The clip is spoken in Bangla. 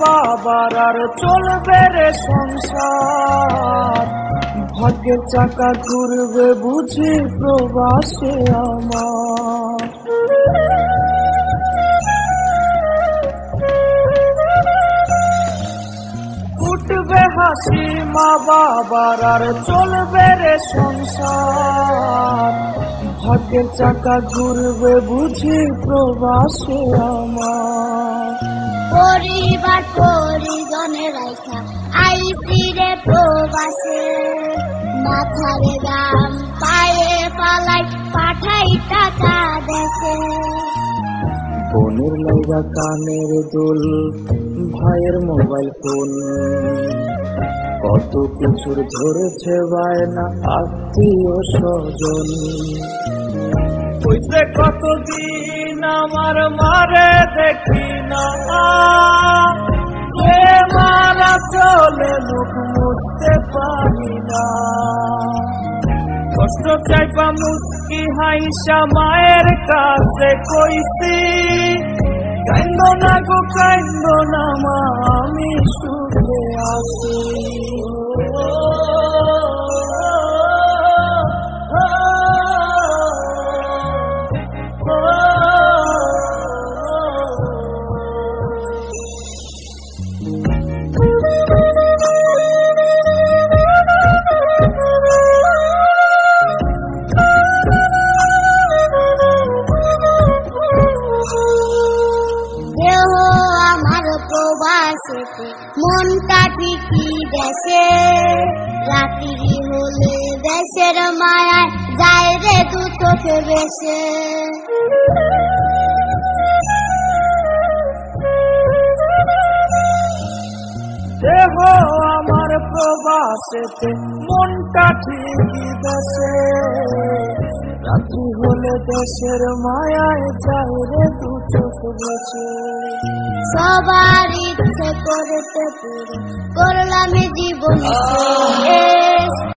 বাবার আর চলবে রে সংসার, ভাগ্যের চাকা ঘুরবে বুঝি প্রবাসে আমার। উঠবে হাসি মা বাবার আর চলবে রে সংসার, ভাগ্যের চাকা ঘুরবে বুঝি প্রবাসে আমার। পরিবার পরিজনে রাইখা আইসি রে প্রবাসে, মাথারে দাম পায়ে পালাই পাঠাই টাকা দেশে। বোনের লাইগা কানের দুল, ভাইয়ের মোবাইল ফোন, কত কিছুর ধরেছে বায়না আত্মীয় স্বজন। কইছে কতদিন আমার মারে দেখি না, এ মারা চলে মুখ মুছতে পারি না। কষ্ট চাইবা মুস্কি হাইসা মায়ের কাছে কইছি, কাইন্দো না গো কাইন্দো না মা আমি সুখে আছি। প্রবাসেতে মনটা ঠিকই দেশে, রাত্রি হলে দেশের মায়ায় যায় রে দু চোখে বেশে। দেহ আমার প্রবাসেতে মনটা ঠিকই দেশে, রাত্রি হলে দেশের মায়ায় যায় রে দু চোখ বেশে। সবার ইচ্ছে করতে করলাম জীবন শেষ।